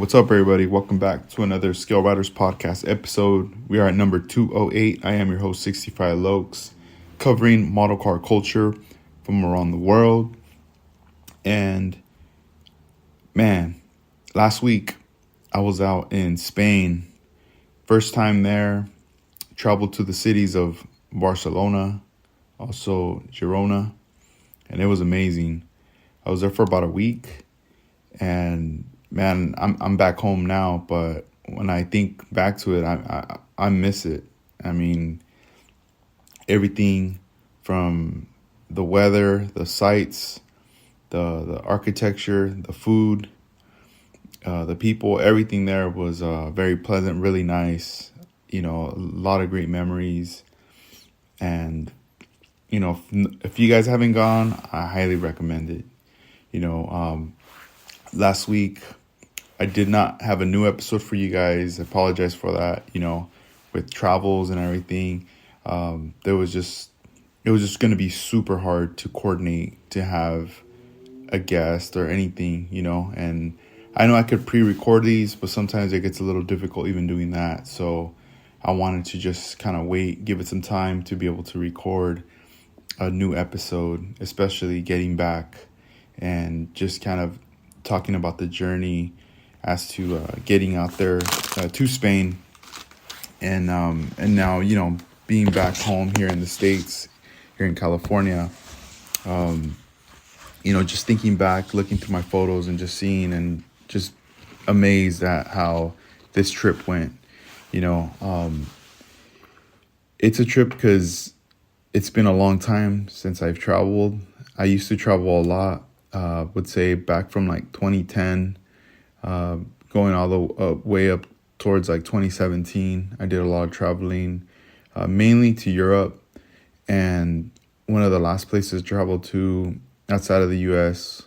what's up, everybody? Welcome back to another Scale Riders podcast episode. We are at number 208. I am your host, 65 Lokes, covering model car culture from around the world. And man, last week I was out in Spain. First time there, traveled to the cities of Barcelona, also Girona, and it was amazing. I was there for about a week, and man, I'm back home now, but when I think back to it, I miss it. I mean, everything from the weather, the sights, the architecture, the food, the people, everything there was very pleasant, really nice. You know, a lot of great memories. And, you know, if you guys haven't gone, I highly recommend it. You know, last week I did not have a new episode for you guys. I apologize for that. You know, with travels and everything, it was just going to be super hard to coordinate to have a guest or anything, you know. And I know I could pre-record these, but sometimes it gets a little difficult even doing that. So I wanted to just kind of wait, give it some time to be able to record a new episode, especially getting back and just kind of talking about the journey as to getting out there to Spain, and now, you know, being back home here in the States, here in California. You know, just thinking back, looking through my photos and just seeing and just amazed at how this trip went. You know, it's a trip because it's been a long time since I've traveled. I used to travel a lot. Would say back from like 2010, going all the way up towards like 2017. I did a lot of traveling, mainly to Europe. And one of the last places I traveled to outside of the US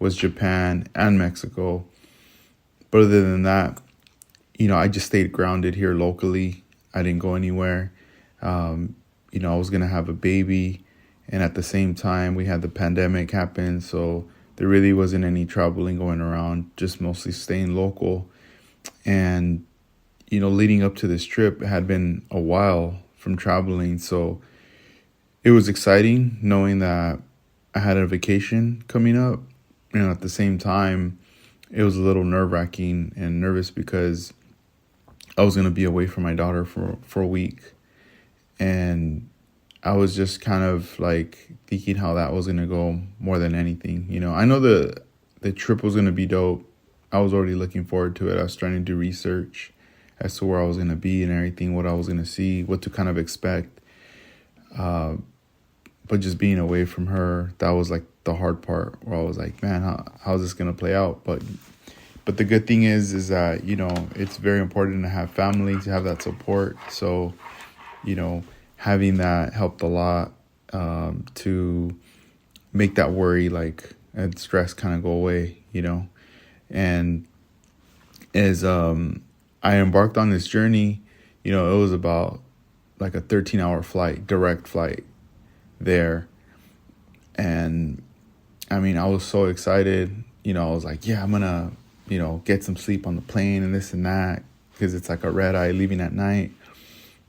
was Japan and Mexico. But other than that, you know, I just stayed grounded here locally. I didn't go anywhere. You know, I was going to have a baby. And at the same time, we had the pandemic happen, so there really wasn't any traveling going around, just mostly staying local. And, you know, leading up to this trip, it had been a while from traveling, so it was exciting knowing that I had a vacation coming up. And at the same time, it was a little nerve-wracking and nervous because I was going to be away from my daughter for a week. And I was just kind of like thinking how that was going to go more than anything. You know, I know the trip was going to be dope. I was already looking forward to it. I was trying to do research as to where I was going to be and everything, what I was going to see, what to kind of expect. But just being away from her, that was like the hard part where I was like, man, how's this going to play out? But the good thing is that, you know, it's very important to have family, to have that support. So, you know, having that helped a lot to make that worry and stress kind of go away, you know. And as I embarked on this journey, you know, it was about like a 13-hour flight, direct flight there. And I mean, I was so excited, you know. I was like, yeah, I'm gonna, you know, get some sleep on the plane and this and that, because it's like a red eye leaving at night.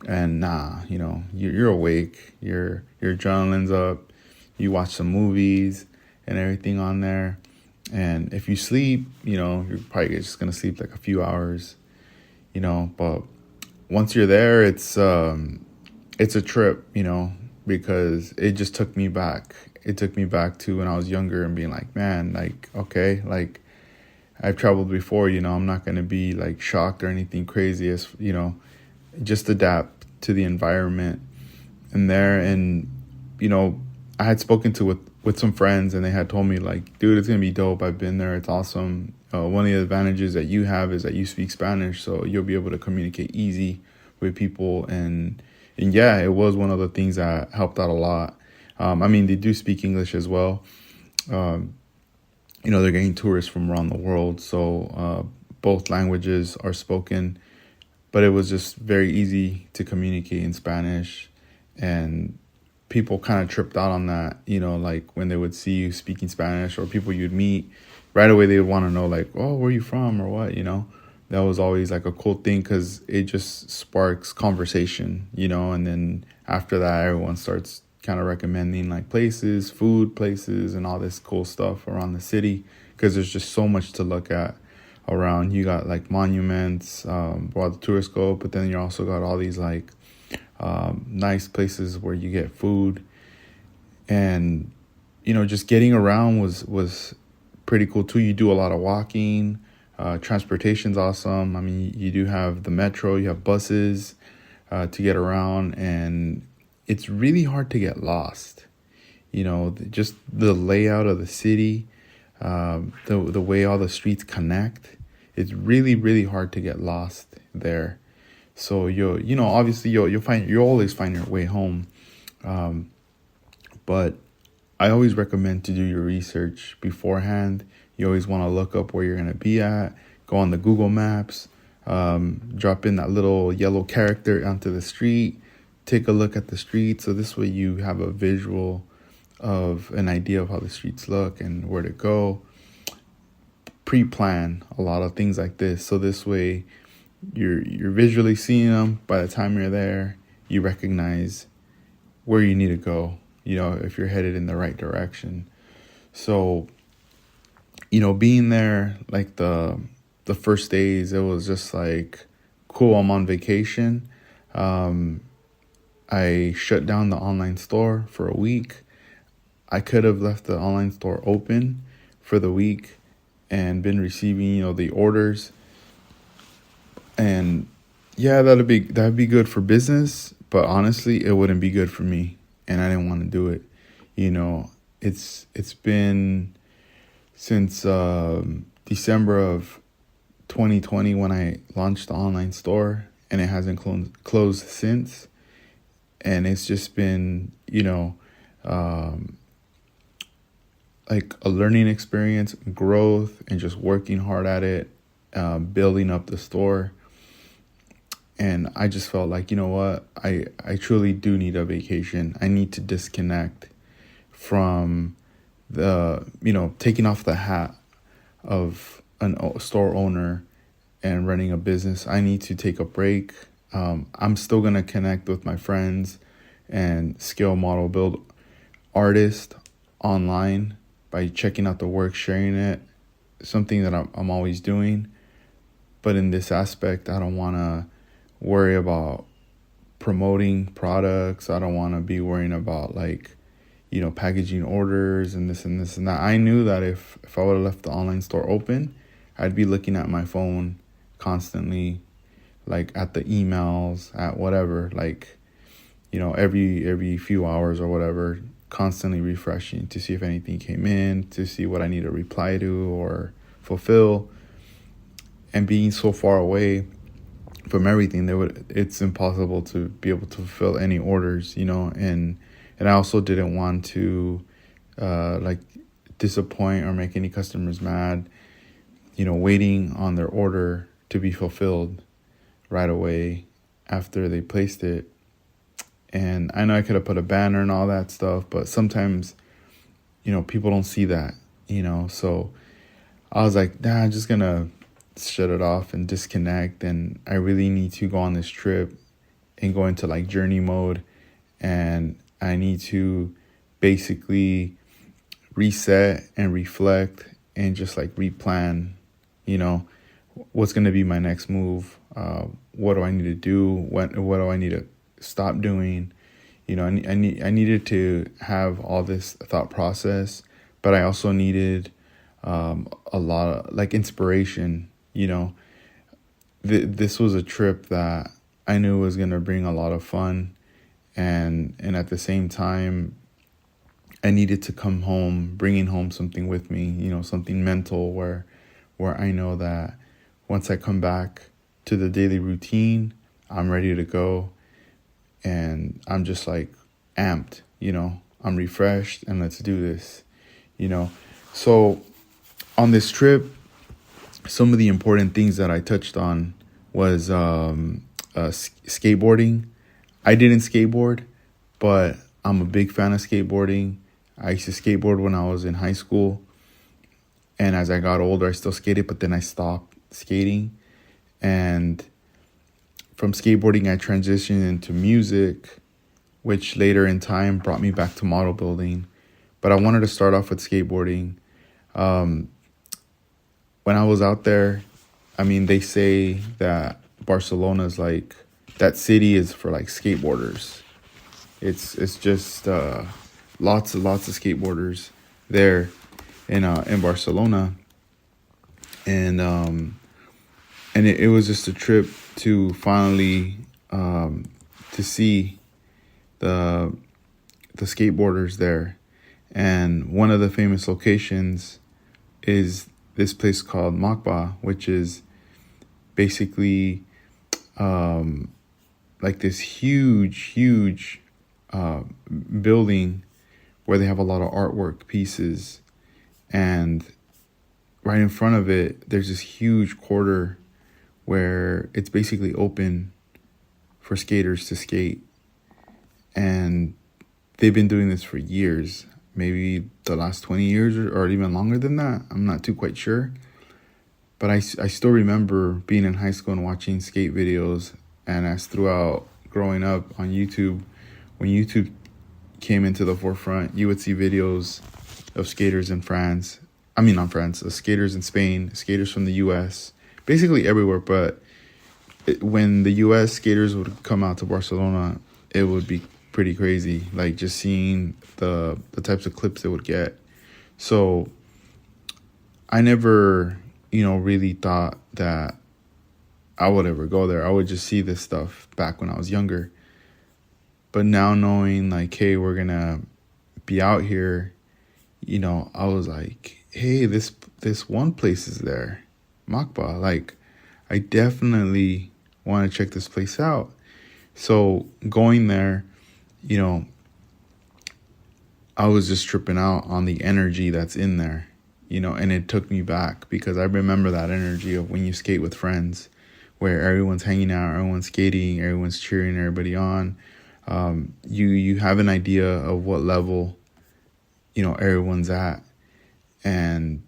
And nah, you know, you're awake, your adrenaline's up, you watch some movies and everything on there. And if you sleep, you know, you're probably just going to sleep like a few hours, you know. But once you're there, it's a trip, you know, because it just took me back. It took me back to when I was younger and being like, man, like, okay, like I've traveled before, you know, I'm not going to be like shocked or anything crazy, as, you know, just adapt to the environment in there. And, you know, I had spoken to with some friends, and they had told me like, dude, it's gonna be dope. I've been there, it's awesome. One of the advantages that you have is that you speak Spanish, so you'll be able to communicate easy with people. And yeah, it was one of the things that helped out a lot. I mean, they do speak English as well. You know, they're getting tourists from around the world, so both languages are spoken. But it was just very easy to communicate in Spanish, and people kind of tripped out on that, you know, like when they would see you speaking Spanish, or people you'd meet right away they would want to know like, oh, where are you from or what, you know. That was always like a cool thing because it just sparks conversation, you know. And then after that, everyone starts kind of recommending like places, food places, and all this cool stuff around the city because there's just so much to look at around. You got like monuments, while the tourists go, but then you also got all these like nice places where you get food. And you know, just getting around was pretty cool too. You do a lot of walking. Transportation's awesome. I mean, you do have the metro, you have buses to get around, and it's really hard to get lost. You know, just the layout of the city, the way all the streets connect, it's really, really hard to get lost there. So obviously you'll always find your way home. But I always recommend to do your research beforehand. You always want to look up where you're going to be at, go on the Google Maps, drop in that little yellow character onto the street, take a look at the street. So this way you have a visual of an idea of how the streets look and where to go. Pre-plan a lot of things like this. So this way you're visually seeing them. By the time you're there, you recognize where you need to go, you know, if you're headed in the right direction. So, you know, being there, like the first days, it was just like, cool, I'm on vacation. I shut down the online store for a week. I could have left the online store open for the week and been receiving, you know, the orders. And yeah, that'd be good for business, but honestly, it wouldn't be good for me, and I didn't want to do it. You know, it's been since December of 2020 when I launched the online store, and it hasn't closed since. And it's just been, you know, like a learning experience, growth, and just working hard at it, building up the store. And I just felt like, you know what, I truly do need a vacation. I need to disconnect from the, you know, taking off the hat of a store owner and running a business. I need to take a break. I'm still going to connect with my friends and scale model build artist online by checking out the work, sharing it, something that I'm always doing. But in this aspect, I don't want to worry about promoting products. I don't want to be worrying about like, you know, packaging orders and this and this and that. I knew that if I would have left the online store open, I'd be looking at my phone constantly, like at the emails, at whatever, like, you know, every few hours or whatever, constantly refreshing to see if anything came in, to see what I need to reply to or fulfill. And being so far away from everything, it's impossible to be able to fulfill any orders, you know. And I also didn't want to like disappoint or make any customers mad, you know, waiting on their order to be fulfilled right away after they placed it. And I know I could have put a banner and all that stuff, but sometimes, you know, people don't see that, you know. So I was like, nah, I'm just gonna shut it off and disconnect. And I really need to go on this trip and go into like journey mode. And I need to basically reset and reflect and just like replan, you know, what's going to be my next move. What do I need to do? What do I need to stop doing? You know, I needed to have all this thought process, but I also needed a lot of like inspiration. You know, this was a trip that I knew was going to bring a lot of fun. And at the same time, I needed to come home, bringing home something with me, you know, something mental where I know that once I come back to the daily routine, I'm ready to go. And I'm just like amped, you know, I'm refreshed and let's do this, you know. So on this trip, some of the important things that I touched on was skateboarding. I didn't skateboard, but I'm a big fan of skateboarding. I used to skateboard when I was in high school. And as I got older, I still skated, but then I stopped skating. And from skateboarding, I transitioned into music, which later in time brought me back to model building. But I wanted to start off with skateboarding. Um, when I was out there, I mean, they say that Barcelona is like, that city is for like skateboarders. It's just lots of skateboarders there in Barcelona, and it was just a trip to finally to see the skateboarders there. And one of the famous locations is this place called Macba, which is basically like this huge building where they have a lot of artwork pieces. And right in front of it, there's this huge quarter where it's basically open for skaters to skate. And they've been doing this for years, maybe the last 20 years or even longer than that. I'm not too quite sure. But I still remember being in high school and watching skate videos. And as throughout growing up on YouTube, when YouTube came into the forefront, you would see videos of skaters in France. I mean, not France, skaters in Spain, skaters from the US, basically everywhere. But when the US skaters would come out to Barcelona, it would be pretty crazy. Like just seeing the types of clips they would get. So I never, really thought that I would ever go there. I would just see this stuff back when I was younger. But now knowing like, hey, we're going to be out here, I was like, hey, this one place is there, Macba. Like, I definitely want to check this place out. So going there, I was just tripping out on the energy that's in there, and it took me back because I remember that energy of when you skate with friends where everyone's hanging out, everyone's skating, everyone's cheering everybody on. You have an idea of what level, everyone's at. And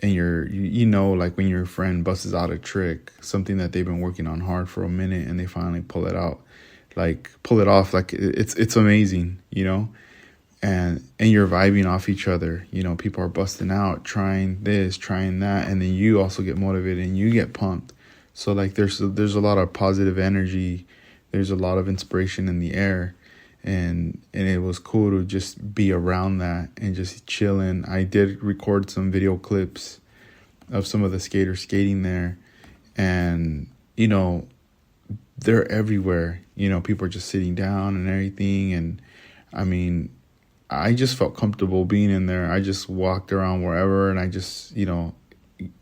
like when your friend busts out a trick, something that they've been working on hard for a minute and they finally pull it off, like it's amazing, and you're vibing off each other. People are busting out, trying this, trying that. And then you also get motivated and you get pumped. So like there's a lot of positive energy. There's a lot of inspiration in the air. And it was cool to just be around that and just chilling. I did record some video clips of some of the skaters skating there. And, they're everywhere. People are just sitting down and everything. And, I mean, I just felt comfortable being in there. I just walked around wherever and I just,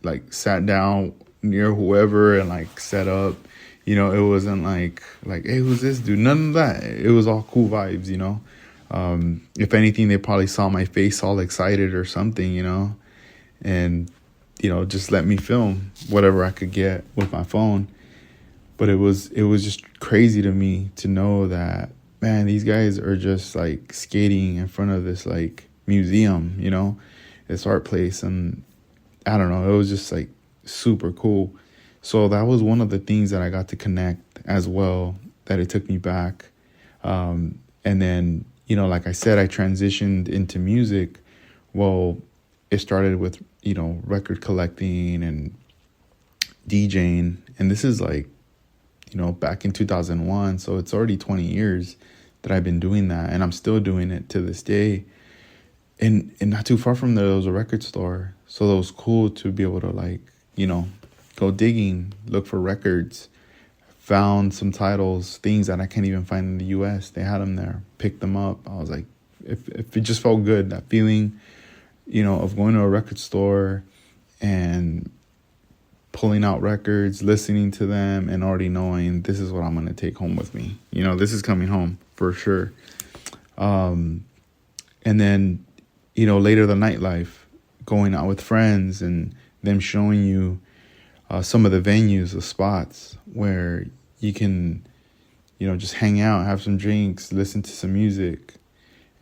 like sat down near whoever and like set up. It wasn't like, hey, who's this dude? None of that. It was all cool vibes, If anything, they probably saw my face all excited or something, and, just let me film whatever I could get with my phone. But it was just crazy to me to know that, man, these guys are just like skating in front of this like museum, this art place. And I don't know, it was just like super cool. So that was one of the things that I got to connect as well, that it took me back. And then, like I said, I transitioned into music. Well, it started with, record collecting and DJing. And this is like, back in 2001. So it's already 20 years that I've been doing that. And I'm still doing it to this day. And not too far from there was a record store. So it was cool to be able to like, go digging, look for records, found some titles, things that I can't even find in the US. They had them there, picked them up. I was like, if it just felt good, that feeling, of going to a record store and pulling out records, listening to them, and already knowing this is what I'm going to take home with me. This is coming home for sure. And then, later the nightlife, going out with friends and them showing you some of the venues, the spots where you can, just hang out, have some drinks, listen to some music.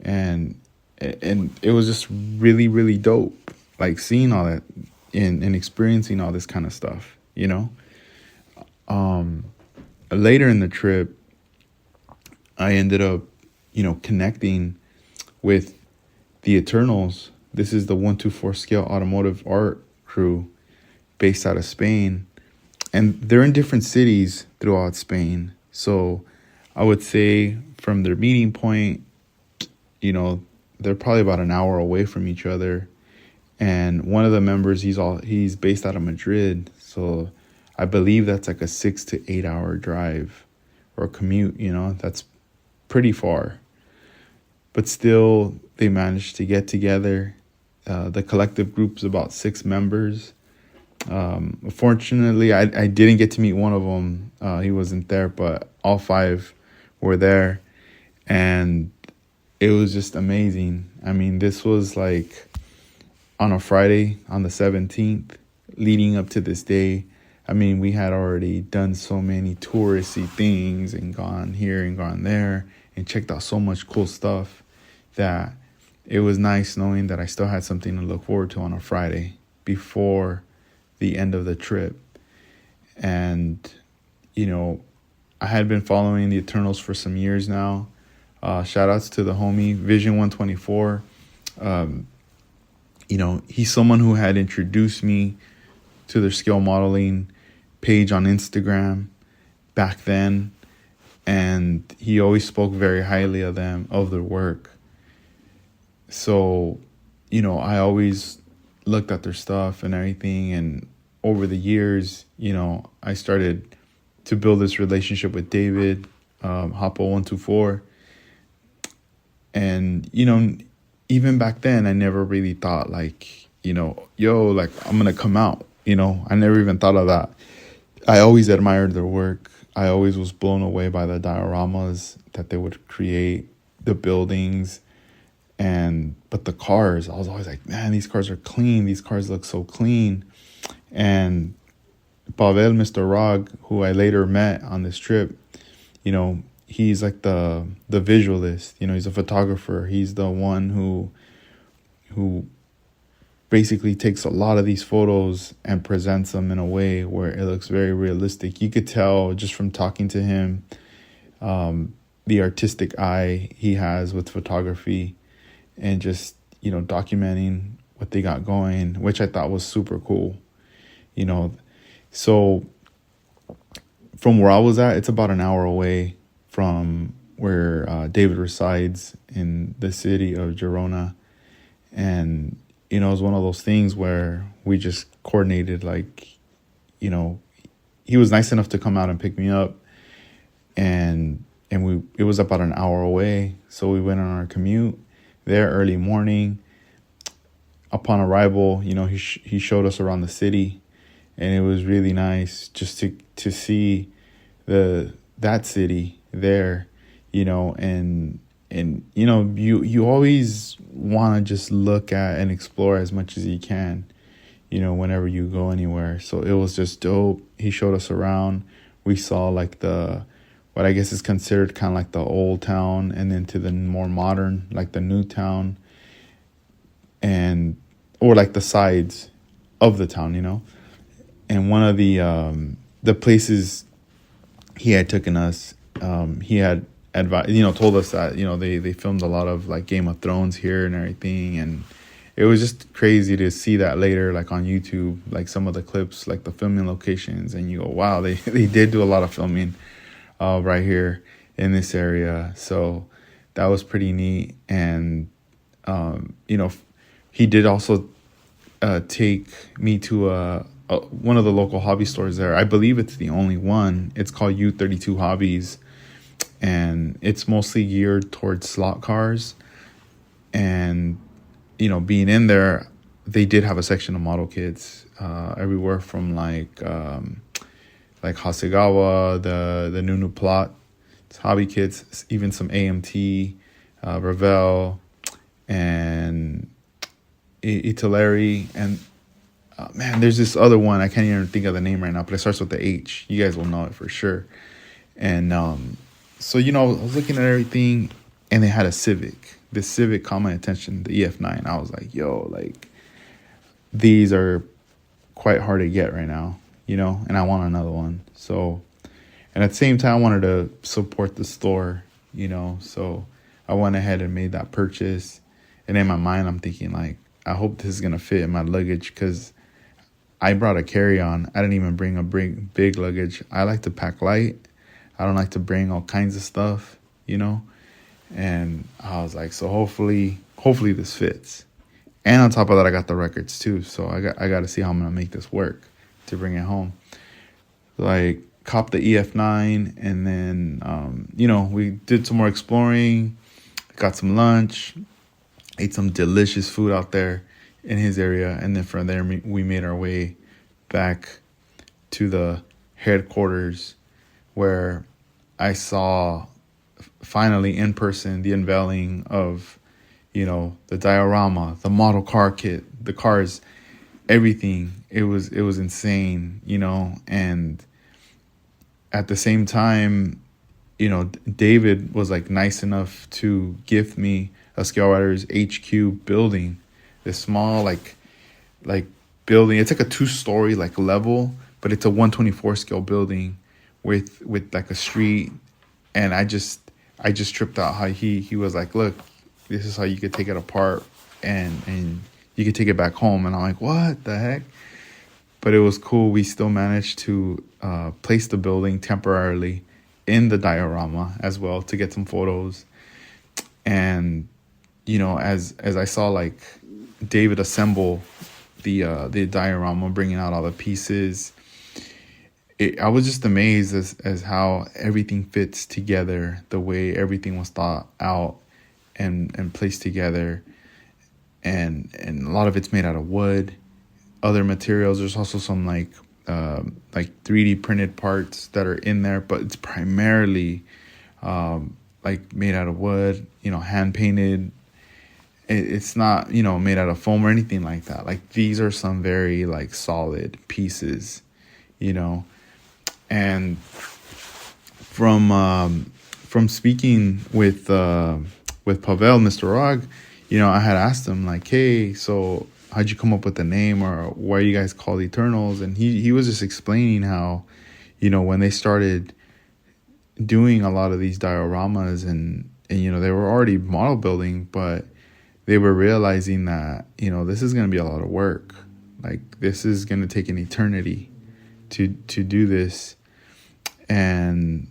And it was just really, really dope. like seeing all that and experiencing all this kind of stuff, you know. Later in the trip, I ended up, connecting with the Eternals. This is the 124 Scale Automotive Art crew based out of Spain. And they're in different cities throughout Spain. So I would say from their meeting point, they're probably about an hour away from each other. And one of the members, he's based out of Madrid. So I believe that's like a 6 to 8 hour drive or commute, that's pretty far. But still, they managed to get together. The collective group's about 6 members. Fortunately, I didn't get to meet one of them. He wasn't there, but all 5 were there. And it was just amazing. I mean, this was like on a Friday on the 17th, leading up to this day. I mean, we had already done so many touristy things and gone here and gone there and checked out so much cool stuff that it was nice knowing that I still had something to look forward to on a Friday before the end of the trip. And, I had been following the Eternals for some years now. Shout outs to the homie Vision 124. He's someone who had introduced me to their scale modeling page on Instagram back then. And he always spoke very highly of them, of their work. So, I always looked at their stuff and everything. And over the years, I started to build this relationship with David, Hopo124. And, even back then, I never really thought like, like I'm going to come out, I never even thought of that. I always admired their work. I always was blown away by the dioramas that they would create, the buildings, but the cars, I was always like, man, these cars are clean. These cars look so clean. And Pavel, Mr. Rog, who I later met on this trip, he's like the visualist, he's a photographer. He's the one who basically takes a lot of these photos and presents them in a way where it looks very realistic. You could tell just from talking to him, the artistic eye he has with photography and just, documenting what they got going, which I thought was super cool, So from where I was at, it's about an hour away from where David resides in the city of Girona. And, it was one of those things where we just coordinated, like, he was nice enough to come out and pick me up. And it was about an hour away. So we went on our commute there early morning. Upon arrival, he showed us around the city. And it was really nice just to see that city there, and you always want to just look at and explore as much as you can, whenever you go anywhere. So it was just dope. He showed us around. We saw like what I guess is considered kind of like the old town, and then to the more modern, like the new town, or like the sides of the town, And one of the places he had taken us, he had told us that, they filmed a lot of like Game of Thrones here and everything. And it was just crazy to see that later, like on YouTube, like some of the clips, like the filming locations. And you go, wow, they did do a lot of filming right here in this area. So that was pretty neat. And, he did also take me to one of the local hobby stores there. I believe it's the only one. It's called U32 Hobbies. And it's mostly geared towards slot cars. And, being in there, they did have a section of model kits everywhere from like Hasegawa, the Nunu Plot, hobby kits, even some AMT, Revell, and Italeri. And man, there's this other one. I can't even think of the name right now, but it starts with the H. You guys will know it for sure. And so, I was looking at everything, and they had a Civic. This Civic caught my attention, the EF9. I was like, yo, like, these are quite hard to get right now, and I want another one. So, and at the same time, I wanted to support the store, so I went ahead and made that purchase. And in my mind, I'm thinking, like, I hope this is going to fit in my luggage, because I brought a carry-on. I didn't even bring a big luggage. I like to pack light. I don't like to bring all kinds of stuff, And I was like, so hopefully this fits. And on top of that, I got the records too. So I got to see how I'm going to make this work to bring it home. Like, cop the EF9, and then, we did some more exploring, got some lunch, ate some delicious food out there in his area. And then from there, we made our way back to the headquarters, where I saw finally in person the unveiling of, the diorama, the model car kit, the cars, everything. It was insane, and at the same time, David was like nice enough to gift me a Scale Riders HQ building, this small like building. It's like a 2-story like level, but it's a 124 scale building with like a street. And I just tripped out how he was like, look, this is how you could take it apart and you could take it back home. And I'm like, what the heck? But it was cool. We still managed to place the building temporarily in the diorama as well to get some photos. And, as I saw like David assemble the diorama, bringing out all the pieces, I was just amazed as how everything fits together, the way everything was thought out and placed together. And a lot of it's made out of wood, other materials. There's also some like 3D printed parts that are in there, but it's primarily like made out of wood, hand painted. It's not, made out of foam or anything like that. Like, these are some very like solid pieces, and from speaking with Pavel, Mr. Rog, I had asked him like, hey, so how'd you come up with the name, or why are you guys called Eternals? And he was just explaining how, when they started doing a lot of these dioramas and they were already model building, but they were realizing that, this is going to be a lot of work. Like, this is going to take an eternity to do this. And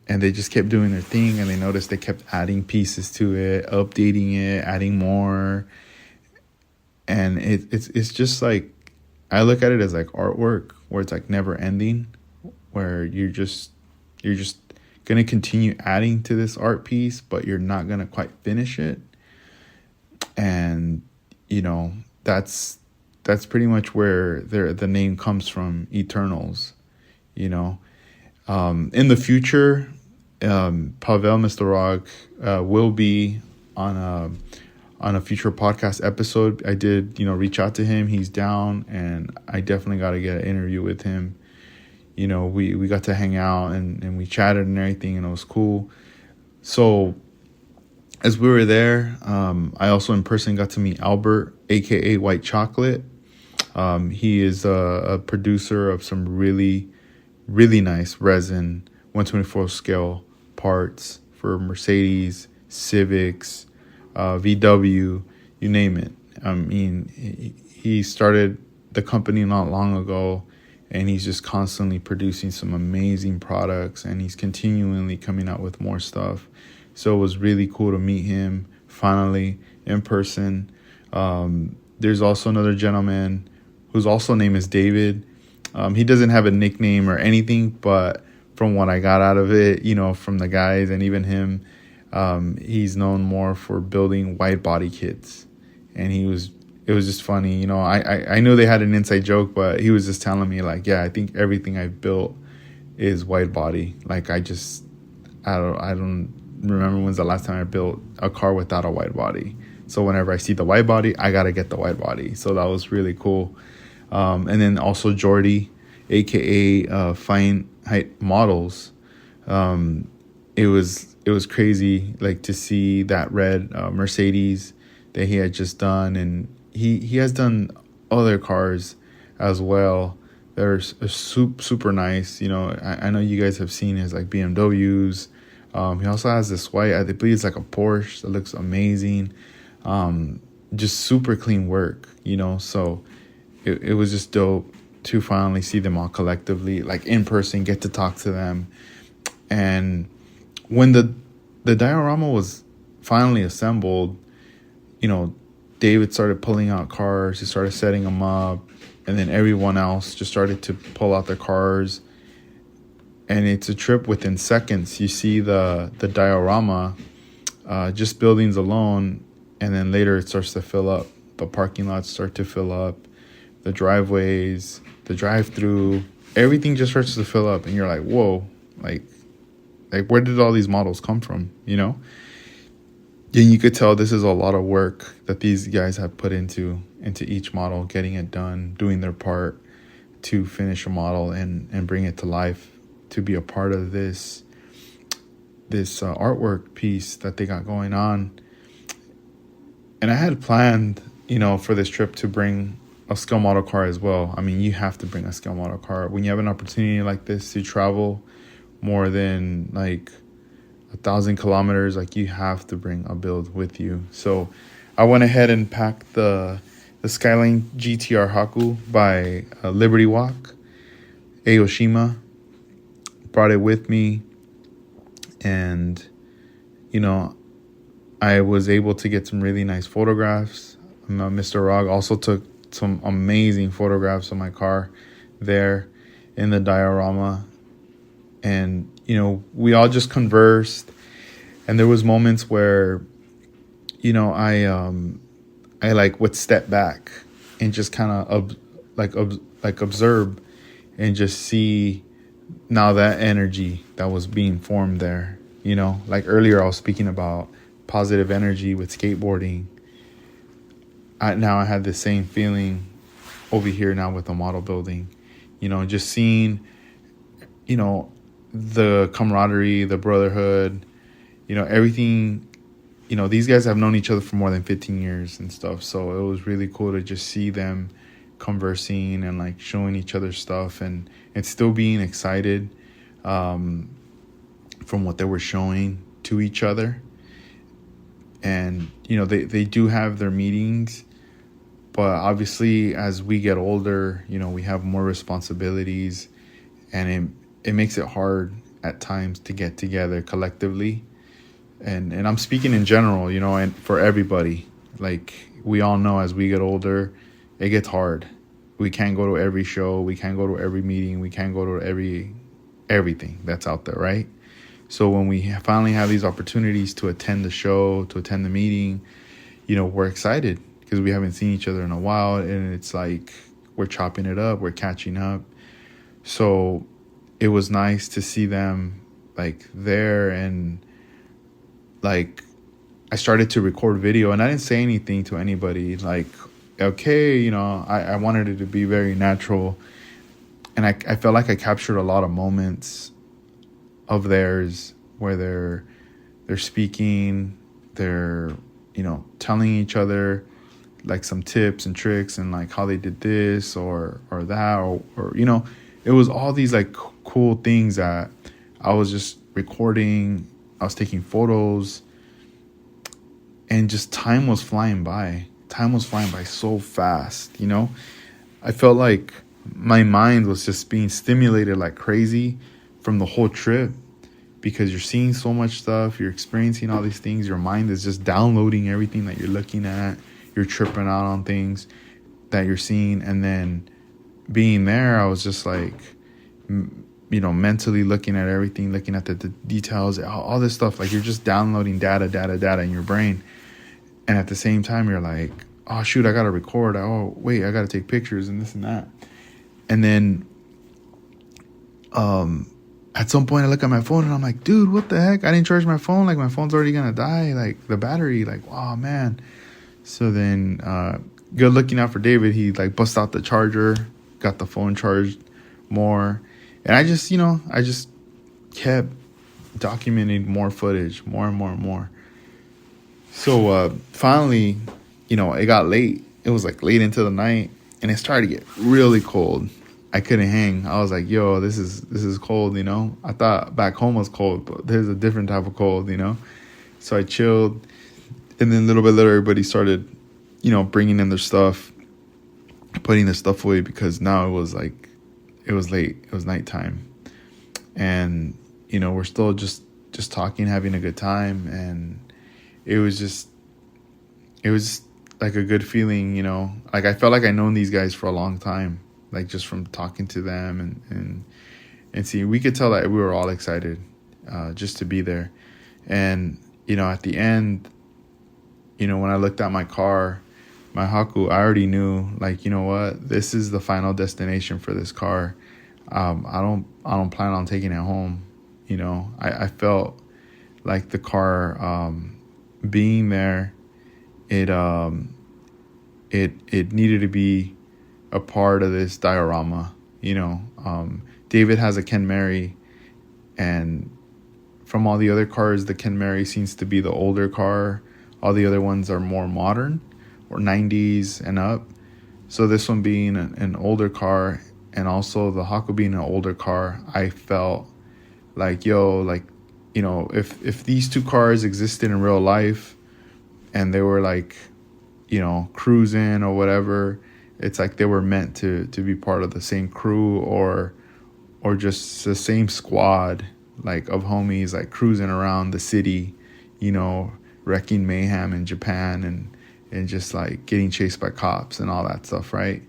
they just kept doing their thing, and they noticed they kept adding pieces to it, updating it, adding more. And it's just like, I look at it as like artwork, where it's like never ending, where you're just going to continue adding to this art piece, but you're not going to quite finish it. And, that's pretty much where the name comes from, Eternals, In the future, Pavel, Mr. Rog, will be on a future podcast episode. I did, reach out to him. He's down, and I definitely got to get an interview with him. We got to hang out and we chatted and everything, and it was cool. So as we were there, I also in person got to meet Albert, aka White Chocolate. He is a producer of some really, really nice resin 124 scale parts for Mercedes, Civics, VW, you name it. I mean, he started the company not long ago, and he's just constantly producing some amazing products, and he's continually coming out with more stuff. So it was really cool to meet him finally in person. There's also another gentleman whose also name is David. He doesn't have a nickname or anything, but from what I got out of it, from the guys and even him, he's known more for building wide body kits. And it was just funny. I knew they had an inside joke, but he was just telling me like, yeah, I think everything I've built is wide body. Like, I don't remember when's the last time I built a car without a wide body. So whenever I see the wide body, I got to get the wide body. So that was really cool. And then also Jordy, aka Fine Height Models. It was crazy, like, to see that red Mercedes that he had just done, and he has done other cars as well. They're super nice. I know you guys have seen his like BMWs. He also has this white, I believe it's like a Porsche that looks amazing. Just super clean work, so it was just dope to finally see them all collectively, like in person, get to talk to them. And when the diorama was finally assembled, David started pulling out cars. He started setting them up, and then everyone else just started to pull out their cars. And it's a trip within seconds. You see the diorama, just buildings alone, and then later it starts to fill up. The parking lots start to fill up, the driveways, the drive-through, everything just starts to fill up, and you're like, whoa, like where did all these models come from? And you could tell this is a lot of work that these guys have put into each model, getting it done, doing their part to finish a model and bring it to life, to be a part of this artwork piece that they got going on. And I had planned, for this trip to bring a scale model car as well. I mean, you have to bring a scale model car when you have an opportunity like this to travel more than like 1,000 kilometers. Like, you have to bring a build with you. So I went ahead and packed the Skyline GTR Haku by Liberty Walk, Aoshima. Brought it with me, and I was able to get some really nice photographs. Mr. Rog also took some amazing photographs of my car there in the diorama, and we all just conversed. And there was moments where I like would step back and just kind of observe and just see now that energy that was being formed there. Like earlier I was speaking about positive energy with skateboarding. Now I had the same feeling over here now with the model building. Just seeing the camaraderie, the brotherhood, everything. These guys have known each other for more than 15 years and stuff, so it was really cool to just see them conversing and like showing each other stuff and still being excited from what they were showing to each other. And they do have their meetings, but obviously as we get older, we have more responsibilities, and it makes it hard at times to get together collectively. And I'm speaking in general, and for everybody. Like, we all know as we get older, it gets hard. We can't go to every show. We can't go to every meeting. We can't go to everything that's out there, right? So when we finally have these opportunities to attend the show, to attend the meeting, we're excited because we haven't seen each other in a while. And it's like we're chopping it up. We're catching up. So it was nice to see them like there, and like I started to record video, and I didn't say anything to anybody. Like, okay, I wanted it to be very natural, and I felt like I captured a lot of moments of theirs where they're speaking, they're telling each other like some tips and tricks and like how they did this or that or it was all these like cool things that I was just recording. I was taking photos, and just time was flying by. Time was flying by so fast, I felt like my mind was just being stimulated like crazy from the whole trip, because you're seeing so much stuff, you're experiencing all these things, your mind is just downloading everything that you're looking at, you're tripping out on things that you're seeing. And then being there, I was just like, mentally looking at everything, looking at the details, all this stuff. Like, you're just downloading data in your brain. And at the same time, you're like, oh, shoot, I got to record. Oh, wait, I got to take pictures and this and that. And then at some point I look at my phone and I'm like, dude, what the heck? I didn't charge my phone. Like, my phone's already going to die. Like, the battery, like, wow, man. So then good looking out for David. He like bust out the charger, got the phone charged more. And I just kept documenting more footage, more and more and more. So finally, it got late. It was like late into the night, and it started to get really cold. I couldn't hang. I was like, yo, this is cold, you know. I thought back home was cold, but there's a different type of cold, you know. So I chilled, and then a little bit later, everybody started, you know, bringing in their stuff, putting their stuff away, because now it was like, it was late. It was nighttime, and you know, we're still just talking, having a good time, and it was like a good feeling, you know. Like I felt like I known these guys for a long time, like just from talking to them and see, we could tell that we were all excited just to be there. And you know, at the end, you know, when I looked at my car, my Haku, I already knew, like, you know what, this is the final destination for this car. I don't plan on taking it home. You know, I felt like the car being there, it needed to be a part of this diorama. You know, David has a Ken Mary, and from all the other cars, the Ken Mary seems to be the older car. All the other ones are more modern, or 90s and up. So this one being an older car, and also the Haku being an older car, I felt like, yo, like, you know, if these two cars existed in real life and they were like, you know, cruising or whatever, it's like they were meant to be part of the same crew, or just the same squad, like, of homies, like cruising around the city, you know, wrecking mayhem in Japan, and just like getting chased by cops and all that stuff, right?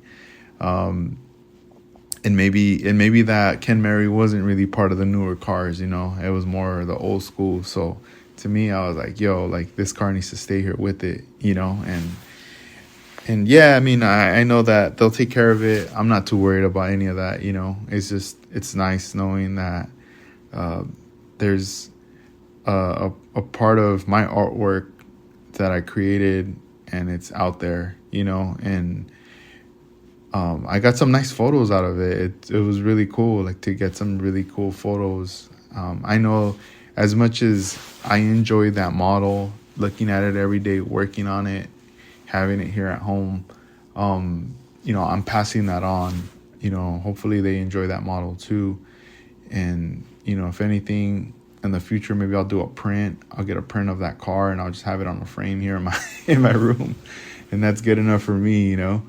And maybe that Ken Mary wasn't really part of the newer cars, you know. It was more the old school. So to me, I was like, yo, like, this car needs to stay here with it, you know. And yeah, I mean, I know that they'll take care of it. I'm not too worried about any of that, you know. It's nice knowing that there's a part of my artwork that I created, and it's out there, you know. And I got some nice photos out of it. It was really cool, like, to get some really cool photos. I know, as much as I enjoy that model, looking at it every day, working on it, having it here at home, you know, I'm passing that on. You know, hopefully they enjoy that model too. And, you know, if anything, in the future, maybe I'll do a print. I'll get a print of that car, and I'll just have it on a frame here in my room, and that's good enough for me, you know.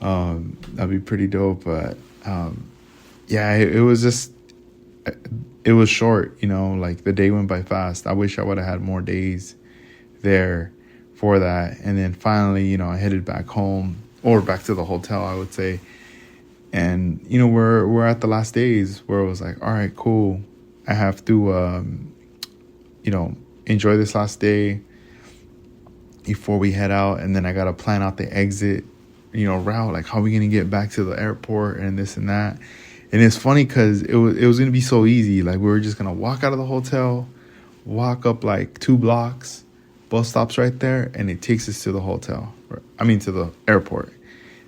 That'd be pretty dope. But yeah, it was just, it was short, you know. Like, the day went by fast. I wish I would have had more days there for that. And then finally, you know, I headed back home, or back to the hotel, I would say. And, you know, we're at the last days where it was like, all right, cool. I have to, you know, enjoy this last day before we head out. And then I got to plan out the exit, you know, route. Like, how are we going to get back to the airport and this and that. And it's funny because it was going to be so easy. Like, we were just going to walk out of the hotel, walk up like 2 blocks, bus stops right there, and it takes us to the hotel. To the airport.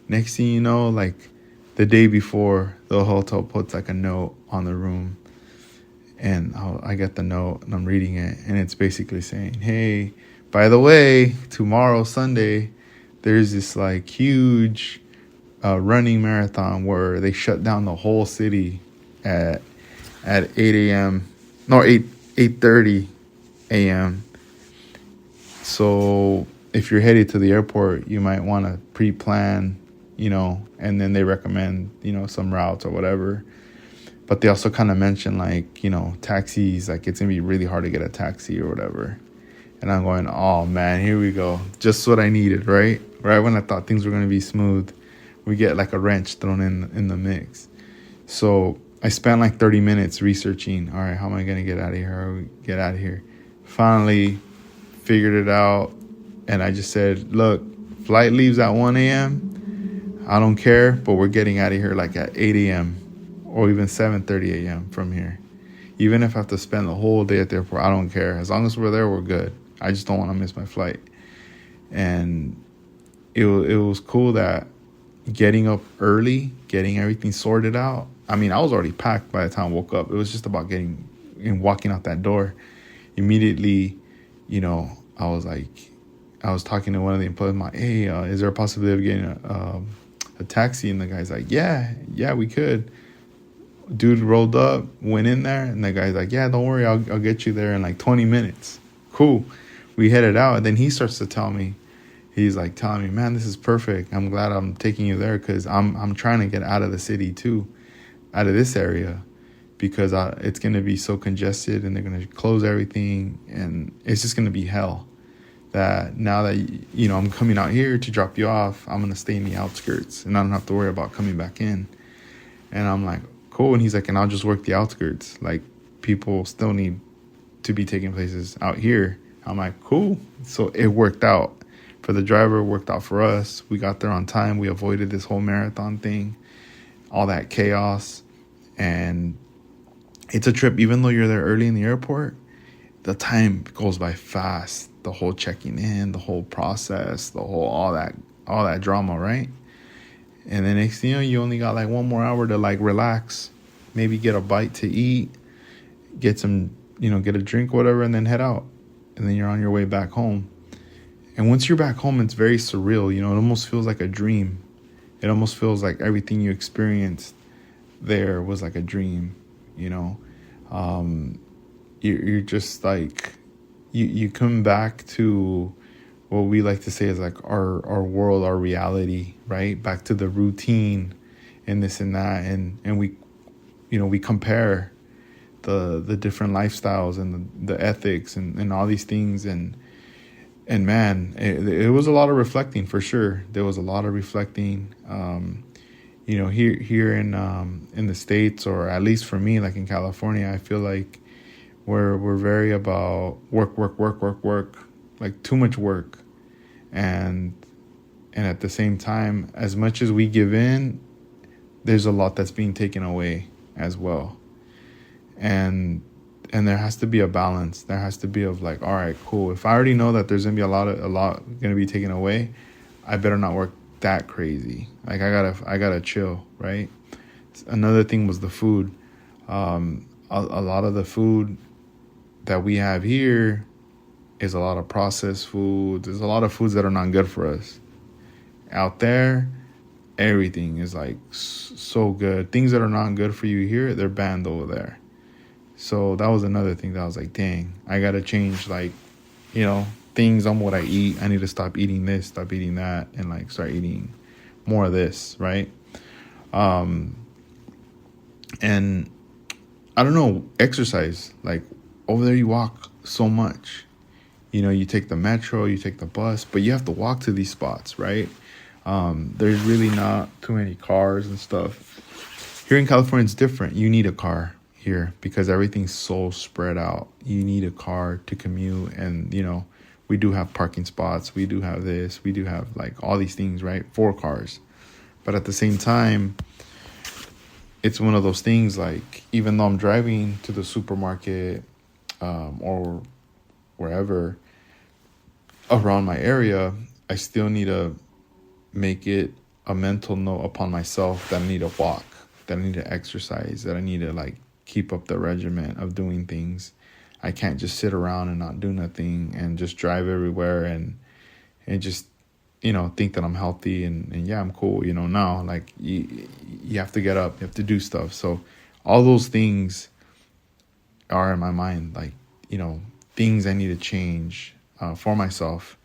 Next thing you know, like, the day before, the hotel puts like a note on the room, and I get the note, and I'm reading it, and it's basically saying, hey, by the way, tomorrow, Sunday, there's this like huge running marathon where they shut down the whole city at 8 a.m. No, 8:30 a.m. So if you're headed to the airport, you might want to pre-plan, you know, and then they recommend, you know, some routes or whatever. But they also kind of mention, like, you know, taxis, like, it's going to be really hard to get a taxi or whatever. And I'm going, oh, man, here we go. Just what I needed, right? Right when I thought things were going to be smooth, we get like a wrench thrown in the mix. So I spent like 30 minutes researching, all right, how am I going to get out of here? How do we get out of here? Finally figured it out. And I just said, look, flight leaves at 1 a.m. I don't care, but we're getting out of here like at 8 a.m. or even 7:30 a.m. from here. Even if I have to spend the whole day at the airport, I don't care. As long as we're there, we're good. I just don't want to miss my flight. And it was cool that getting up early, getting everything sorted out. I mean, I was already packed by the time I woke up. It was just about getting and walking out that door. Immediately, you know, I was talking to one of the employees. I'm like, hey, is there a possibility of getting a taxi? And the guy's like, yeah, we could. Dude rolled up, went in there, and the guy's like, yeah, don't worry, I'll get you there in like 20 minutes. Cool. We headed out, and then he starts to tell me, he's like telling me, man, this is perfect. I'm glad I'm taking you there because I'm trying to get out of the city too, out of this area, because it's going to be so congested and they're going to close everything, and it's just going to be hell. That now that, you know, I'm coming out here to drop you off, I'm going to stay in the outskirts and I don't have to worry about coming back in. And I'm like, cool. And he's like, and I'll just work the outskirts. Like, people still need to be taking places out here. I'm like, cool. So it worked out for the driver, worked out for us. We got there on time. We avoided this whole marathon thing, all that chaos. And it's a trip. Even though you're there early in the airport, the time goes by fast. The whole checking in, the whole process, all that drama, right? And then next thing you know, you only got like 1 more hour to like relax, maybe get a bite to eat, get some, you know, get a drink, whatever, and then head out. And then you're on your way back home. And once you're back home, it's very surreal. You know, it almost feels like a dream. It almost feels like everything you experienced there was like a dream, you know. You're just like, you come back to what we like to say is like our world, our reality, right? Back to the routine and this and that. And we, you know, we compare the different lifestyles and the ethics and all these things. And man, it was a lot of reflecting for sure. There was a lot of reflecting, you know, here in the States, or at least for me, like in California, I feel like we're very about work, like too much work. And at the same time, as much as we give in, there's a lot that's being taken away as well. And there has to be a balance. There has to be of like, all right, cool. If I already know that there's gonna be a lot gonna be taken away, I better not work that crazy. Like I gotta chill, right? Another thing was the food. A lot of the food that we have here is a lot of processed food. There's a lot of foods that are not good for us. Out there, everything is like so good. Things that are not good for you here, they're banned over there. So that was another thing that I was like, dang, I gotta change, like, you know, things on what I eat. I need to stop eating this, stop eating that, and like start eating more of this, right? And I don't know, exercise. Like, over there you walk so much. You know, you take the metro, you take the bus, but you have to walk to these spots, right? There's really not too many cars and stuff. Here in California, it's different. You need a car here because everything's so spread out. You need a car to commute. And, you know, we do have parking spots. We do have this. We do have like all these things, right? 4 cars. But at the same time, it's one of those things like, even though I'm driving to the supermarket or wherever around my area, I still need to make it a mental note upon myself that I need to walk, that I need to exercise, that I need to like keep up the regimen of doing things. I can't just sit around and not do nothing and just drive everywhere and just, you know, think that I'm healthy and yeah, I'm cool. You know, now like you have to get up, you have to do stuff. So all those things are in my mind, like, you know, things I need to change for myself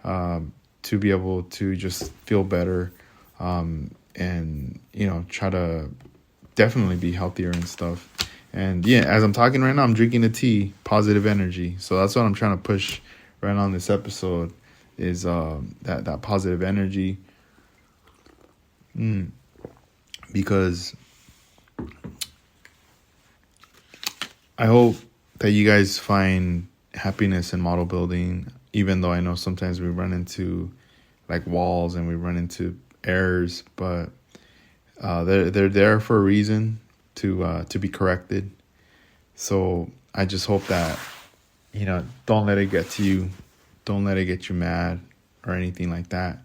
to be able to just feel better and, you know, try to definitely be healthier and stuff. And yeah, as I'm talking right now, I'm drinking a tea, positive energy. So that's what I'm trying to push right on this episode is that positive energy. Because I hope that you guys find happiness in model building, even though I know sometimes we run into like walls and we run into errors, but they're there for a reason to be corrected. So I just hope that, you know, don't let it get to you. Don't let it get you mad or anything like that.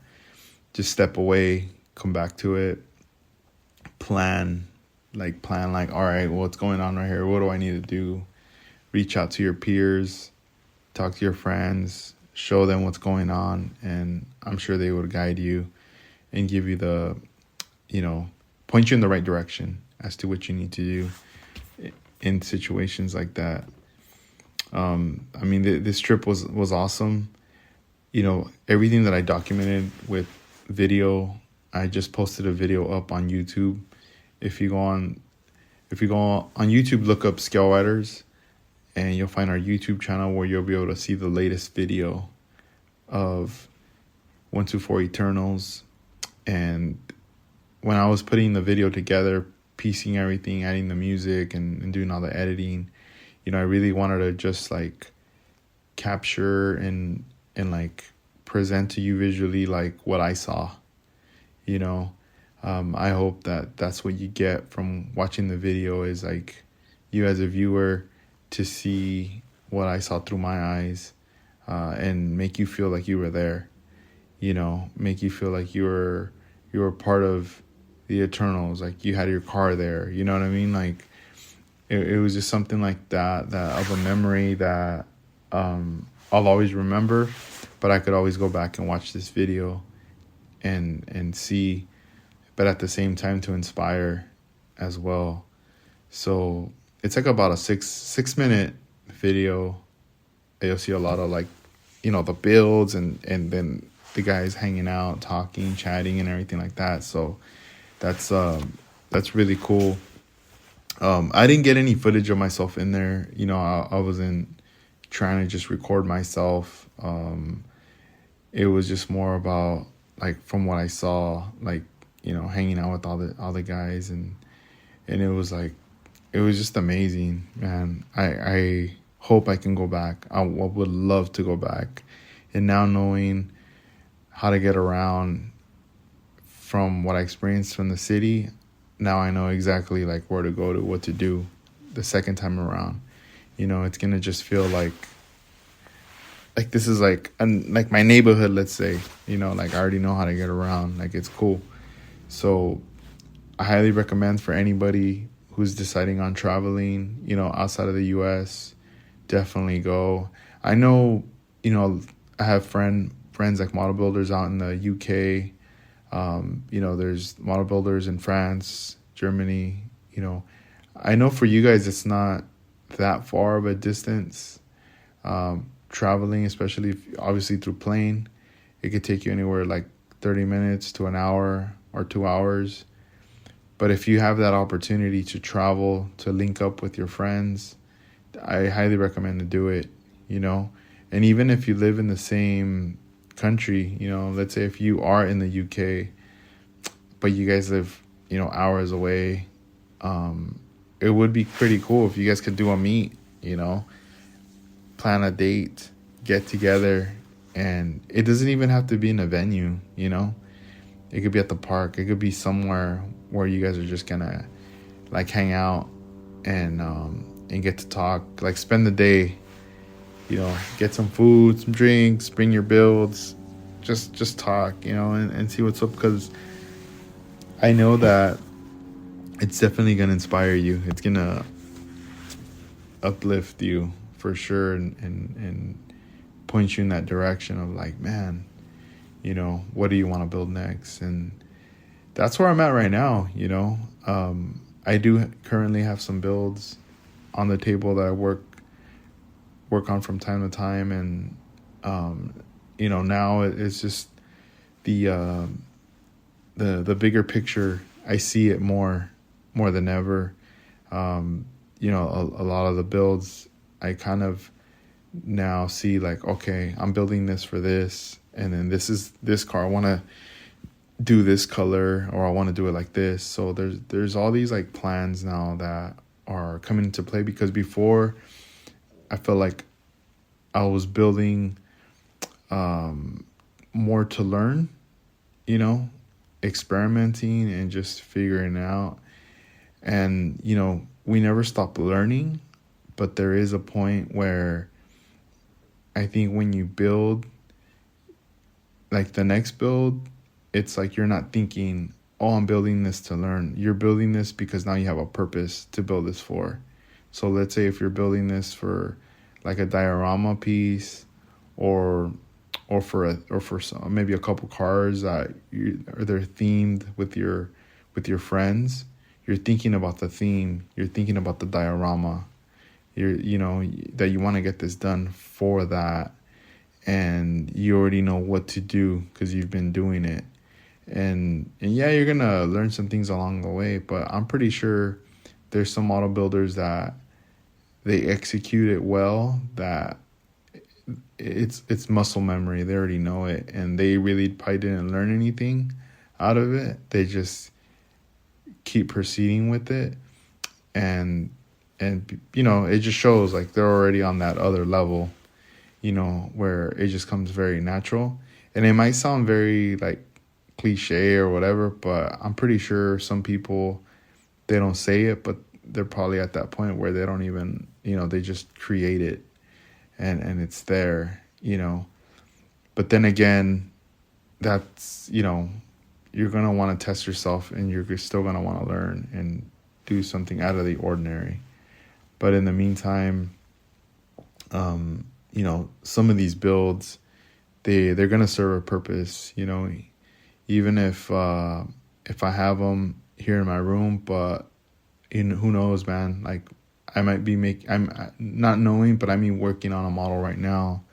Just step away, come back to it, plan like, all right, what's going on right here? What do I need to do? Reach out to your peers, talk to your friends, show them what's going on, and I'm sure they would guide you and give you the you know, point you in the right direction as to what you need to do in situations like that. I mean, this trip was awesome. You know, everything that I documented with video, I just posted a video up on YouTube. If you go on YouTube, look up Scale Riders, and you'll find our YouTube channel where you'll be able to see the latest video of 124 Eternals. And when I was putting the video together, piecing everything, adding the music and doing all the editing, you know, I really wanted to just like capture and like present to you visually like what I saw, you know. I hope that that's what you get from watching the video, is like you as a viewer to see what I saw through my eyes, and make you feel like you were there, you know, make you feel like you were part of the Eternals, like you had your car there, you know what I mean? Like it was just something like that of a memory that I'll always remember, but I could always go back and watch this video and see, but at the same time to inspire as well. So it's like about a 6 minute video. You'll see a lot of like, you know, the builds and then the guys hanging out, talking, chatting, and everything like that. So that's really cool. I didn't get any footage of myself in there. You know, I wasn't trying to just record myself. It was just more about like from what I saw, like, you know, hanging out with all the guys, and it was like, it was just amazing, man. I hope I can go back. I would love to go back. And now knowing how to get around from what I experienced from the city, now I know exactly like where to go to, what to do the second time around. You know, it's going to just feel like this is like my neighborhood, let's say, you know, like I already know how to get around. Like it's cool. So I highly recommend for anybody who's deciding on traveling, you know, outside of the US, definitely go. I know, you know, I have friends like model builders out in the UK. You know, there's model builders in France, Germany. You know, I know for you guys, it's not that far of a distance. Traveling, especially obviously through plane, it could take you anywhere like 30 minutes to an hour or 2 hours. But if you have that opportunity to travel, to link up with your friends, I highly recommend to do it, you know. And even if you live in the same country, you know, let's say if you are in the UK, but you guys live, you know, hours away, it would be pretty cool if you guys could do a meet, you know, plan a date, get together, and it doesn't even have to be in a venue, you know. It could be at the park. It could be somewhere where you guys are just gonna like hang out and get to talk, like spend the day, you know, get some food, some drinks, bring your builds, just talk, you know, and see what's up, because I know that it's definitely gonna inspire you. It's gonna uplift you for sure, and point you in that direction of like, man, you know, what do you want to build next? And that's where I'm at right now, you know. I do currently have some builds on the table that I work on from time to time, and you know, now it's just the bigger picture. I see it more than ever. You know, a lot of the builds I kind of now see like, okay, I'm building this for this, and then this is this car, I want to do this color, or I want to do it like this. So there's all these like plans now that are coming into play, because before I felt like I was building more to learn, you know, experimenting and just figuring out. And, you know, we never stop learning, but there is a point where I think when you build, like the next build, it's like you're not thinking, oh, I'm building this to learn. You're building this because now you have a purpose to build this for. So let's say if you're building this for like a diorama piece, or for some, maybe a couple cars that they're themed with your with your friends, you're thinking about the theme, you're thinking about the diorama, that you want to get this done for that, and you already know what to do because you've been doing it. And yeah, you're gonna learn some things along the way, but I'm pretty sure there's some model builders that they execute it well, that it's muscle memory. They already know it, and they really probably didn't learn anything out of it. They just keep proceeding with it, and it just shows like they're already on that other level, where it just comes very natural. And it might sound very like cliche or whatever, but I'm pretty sure some people, they don't say it, but they're probably at that point where they don't even, they just create it, and it's there, But then again, that's, you're going to want to test yourself, and you're still going to want to learn and do something out of the ordinary. But in the meantime, some of these builds, they're going to serve a purpose, even if I have them here in my room, but who knows, man, like I might be I'm not knowing, but I mean working on a model right now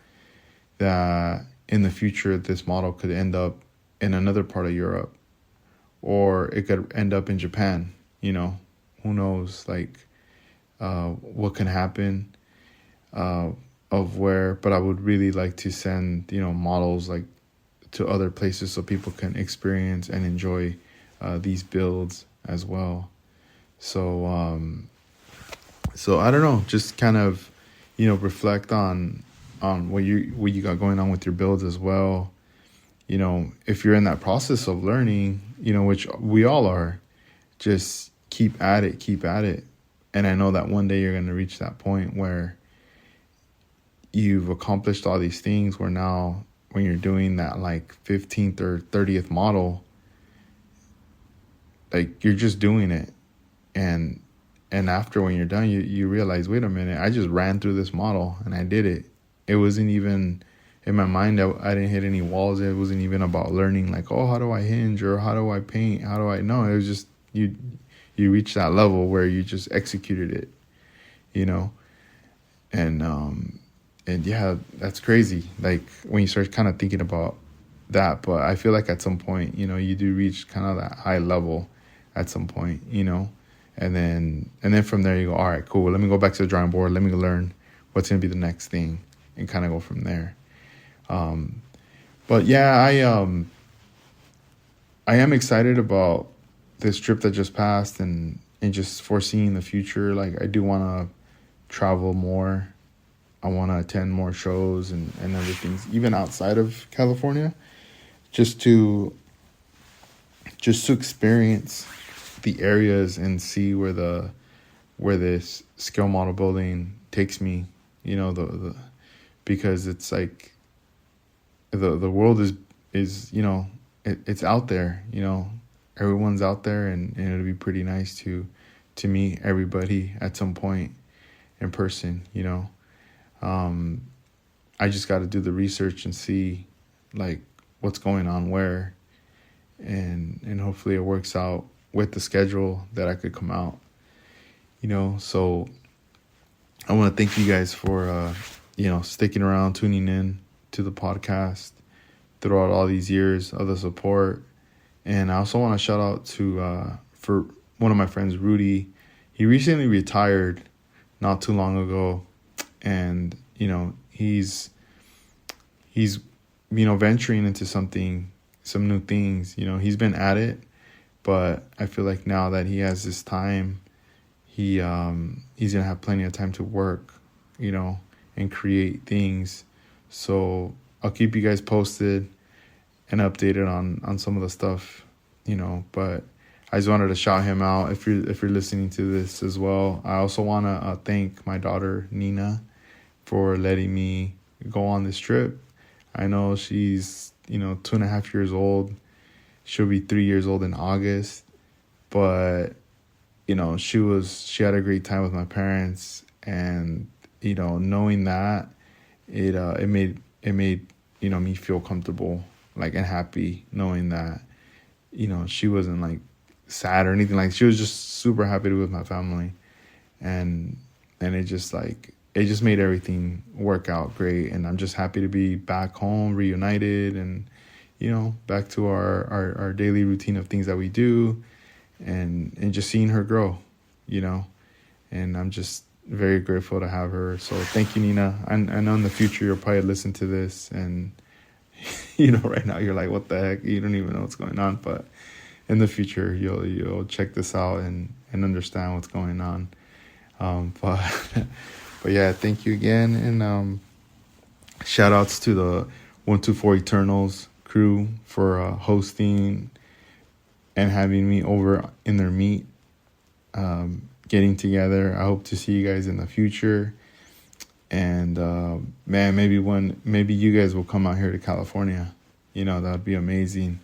that in the future, this model could end up in another part of Europe, or it could end up in Japan, who knows, like, what can happen, of where, but I would really like to send, models like to other places so people can experience and enjoy, these builds as well. So, so I don't know, just kind of, reflect on what you got going on with your builds as well. If you're in that process of learning, which we all are, just keep at it. And I know that one day you're going to reach that point where you've accomplished all these things, where now when you're doing that like 15th or 30th model, like you're just doing it. And after, when you're done, you realize, wait a minute, I just ran through this model and I did it. It wasn't even in my mind. I didn't hit any walls. It wasn't even about learning like, oh, how do I hinge, or how do I paint? No, it was just, you reach that level where you just executed it, and yeah, that's crazy. Like when you start kind of thinking about that, but I feel like at some point, you do reach kind of that high level at some point, and then from there you go, all right, cool. Let me go back to the drawing board. Let me learn what's going to be the next thing, and kind of go from there. But yeah, I am excited about this trip that just passed, and just foreseeing the future. Like I do want to travel more. I want to attend more shows and other things, even outside of California, just to experience the areas and see where this scale model building takes me, because it's like the world is it's out there, everyone's out there, and it'll be pretty nice to meet everybody at some point in person, I just got to do the research and see like what's going on where, and hopefully it works out with the schedule that I could come out, so I want to thank you guys for, sticking around, tuning in to the podcast throughout all these years of the support. And I also want to shout out to, for one of my friends, Rudy. He recently retired not too long ago, and, he's venturing into some new things. He's been at it, but I feel like now that he has this time, he's gonna have plenty of time to work, and create things. So I'll keep you guys posted and updated on some of the stuff, but I just wanted to shout him out if you're listening to this as well. I also want to thank my daughter, Nina, for letting me go on this trip. I know she's, 2.5 years old. She'll be 3 years old in August, but, she had a great time with my parents, and, knowing that, it made, me feel comfortable, like, and happy, knowing that, she wasn't like sad or anything. Like, she was just super happy to be with my family, and it just like it just made everything work out great. And I'm just happy to be back home, reunited, and back to our daily routine of things that we do, and just seeing her grow, and I'm just very grateful to have her. So thank you, Nina. I know in the future you'll probably listen to this, and right now you're like, what the heck? You don't even know what's going on, but in the future you'll check this out and understand what's going on. But but yeah, thank you again, and shout outs to the 124 Eternals crew for hosting and having me over in their meet, getting together. I hope to see you guys in the future. And man, maybe you guys will come out here to California. That would be amazing.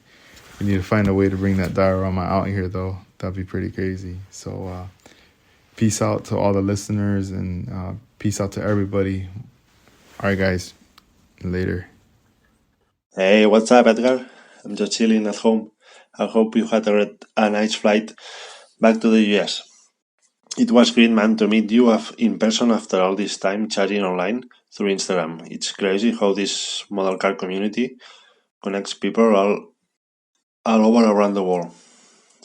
We need to find a way to bring that diorama out here, though. That'd be pretty crazy. So peace out to all the listeners, and peace out to everybody. All right, guys. Later. Hey, what's up, Edgar? I'm just chilling at home. I hope you had a nice flight back to the US. It was great, man, to meet you in person after all this time chatting online through Instagram. It's crazy how this model car community connects people all over around the world.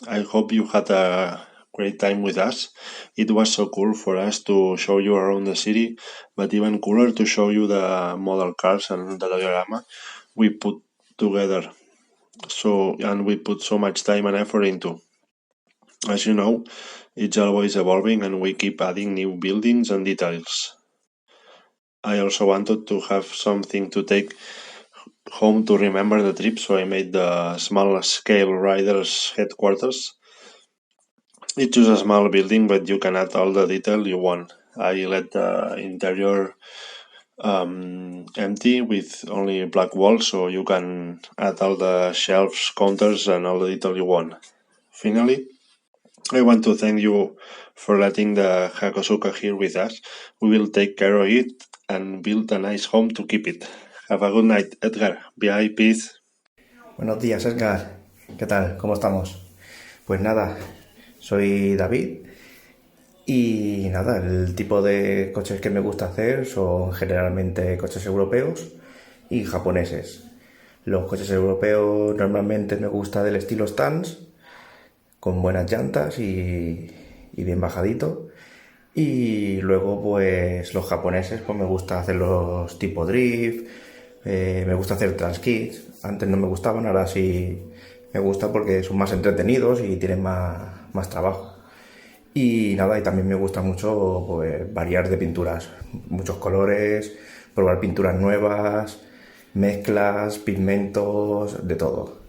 I hope you had a great time with us. It was so cool for us to show you around the city, but even cooler to show you the model cars and the diorama we put together. And we put so much time and effort into. As you know, it's always evolving and we keep adding new buildings and details. I also wanted to have something to take home to remember the trip, so I made the small scale riders headquarters. It's just a small building, but you can add all the detail you want. I let the interior empty with only black walls, so you can add all the shelves, counters, and all the detail you want. Finally, I want to thank you for letting the Hakosuka here with us. We will take care of it and build a nice home to keep it. Have a good night, Edgar. Bye, peace. Buenos días, Edgar. ¿Qué tal? ¿Cómo estamos? Pues nada, soy David y nada, el tipo de coches que me gusta hacer son generalmente coches europeos y japoneses. Los coches europeos normalmente me gusta del estilo Stance, con buenas llantas y bien bajadito. Y luego pues los japoneses pues me gusta hacerlos tipo drift, me gusta hacer transkits. Antes no me gustaban, ahora sí me gusta porque son más entretenidos y tienen más trabajo. Y nada, y también me gusta mucho pues variar de pinturas, muchos colores, probar pinturas nuevas, mezclas, pigmentos, de todo.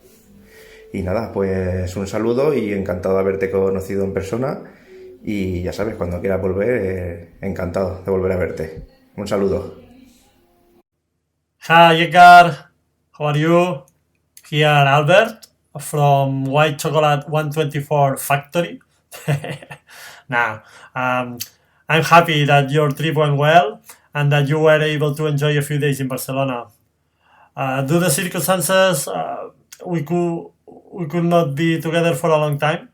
Y nada, pues un saludo y encantado de haberte conocido en persona. Y ya sabes, cuando quieras volver, encantado de volver a verte. Un saludo. Hi Edgar, how are you? Here Albert from White Chocolate 124 Factory. Now, I'm happy that your trip went well and that you were able to enjoy a few days in Barcelona. Due to the circumstances, we could not be together for a long time,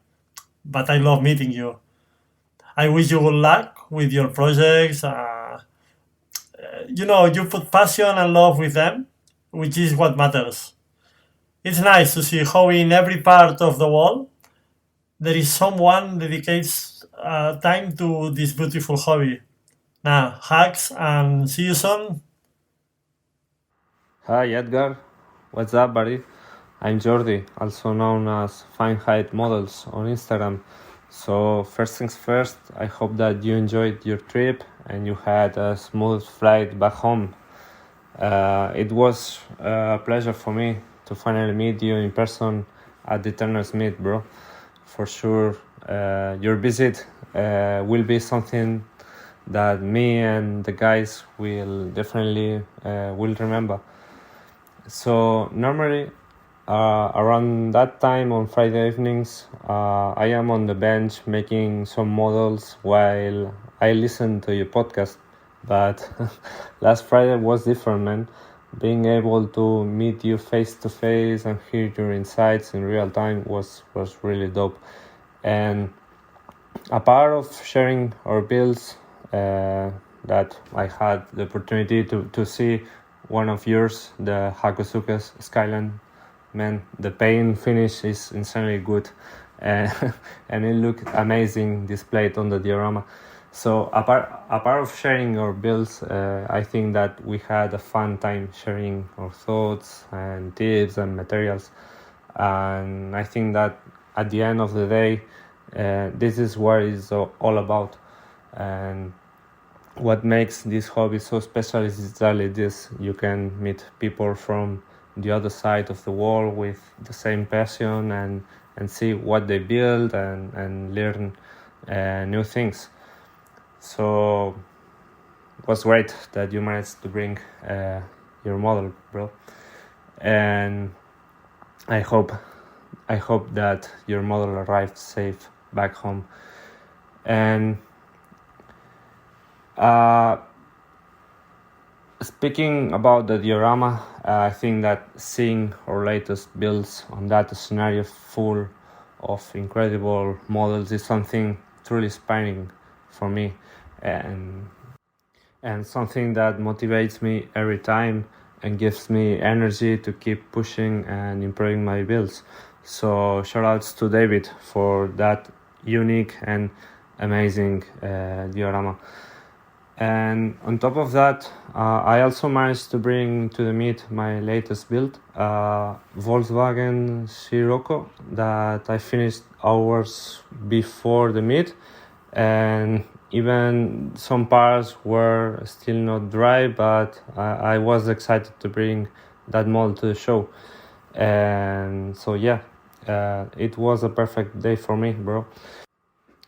but I love meeting you. I wish you good luck with your projects. You put passion and love with them, which is what matters. It's nice to see how in every part of the world there is someone dedicates time to this beautiful hobby. Now, hugs and see you soon. Hi Edgar, what's up buddy? I'm Jordi, also known as Fine Height Models on Instagram. So first things first, I hope that you enjoyed your trip and you had a smooth flight back home. It was a pleasure for me to finally meet you in person at the Eternals Meet, bro. For sure, your visit will be something that me and the guys will definitely will remember. So normally around that time on Friday evenings, I am on the bench making some models while I listen to your podcast. But last Friday was different, man. Being able to meet you face to face and hear your insights in real time was really dope. And a part of sharing our builds, that I had the opportunity to see one of yours, the Hakosuke's Skyline. Man, the paint finish is insanely good, and it looked amazing displayed on the diorama. So apart of sharing our builds, I think that we had a fun time sharing our thoughts and tips and materials. And I think that at the end of the day, this is what it's all about. And what makes this hobby so special is exactly this. You can meet people from the other side of the world with the same passion and see what they build and learn new things. So it was great that you managed to bring your model, bro. And I hope that your model arrived safe back home. And speaking about the diorama, I think that seeing our latest builds on that scenario full of incredible models is something truly inspiring for me, and something that motivates me every time and gives me energy to keep pushing and improving my builds. So shoutouts to David for that unique and amazing diorama. And on top of that, I also managed to bring to the meet my latest build, Volkswagen Scirocco, that I finished hours before the meet, and even some parts were still not dry, but I was excited to bring that model to the show. And so yeah, it was a perfect day for me, bro.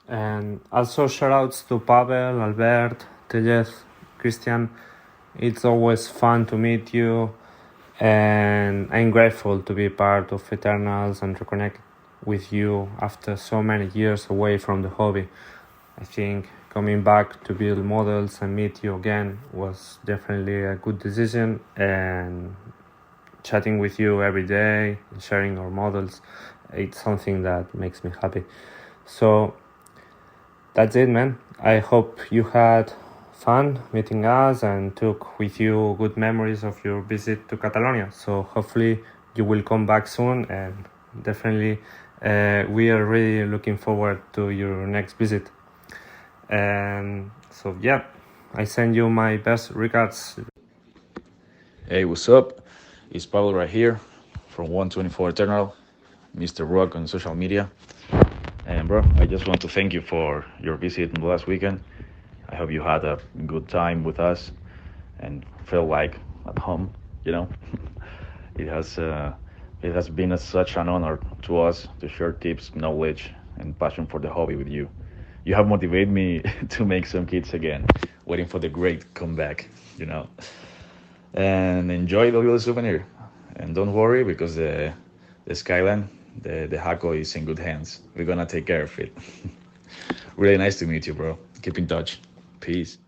And also shoutouts to Pavel, Albert, Tejes, Christian. It's always fun to meet you, and I'm grateful to be part of Eternals and reconnect with you after so many years away from the hobby. I think coming back to build models and meet you again was definitely a good decision, and chatting with you every day and sharing our models, it's something that makes me happy. So that's it, man. I hope you had fun meeting us and took with you good memories of your visit to Catalonia. So hopefully you will come back soon, and definitely we are really looking forward to your next visit. And so yeah, I send you my best regards. Hey, what's up? It's Pablo right here from 124 Eternal, Mr. Rock on social media. And bro, I just want to thank you for your visit last weekend. I hope you had a good time with us and felt like at home, you know. It has been such an honor to us to share tips, knowledge, and passion for the hobby with you. You have motivated me to make some kits again, waiting for the great comeback, you know. And enjoy the little souvenir. And don't worry, because the Skyline, the Hako is in good hands. We're gonna take care of it. Really nice to meet you, bro. Keep in touch. Peace.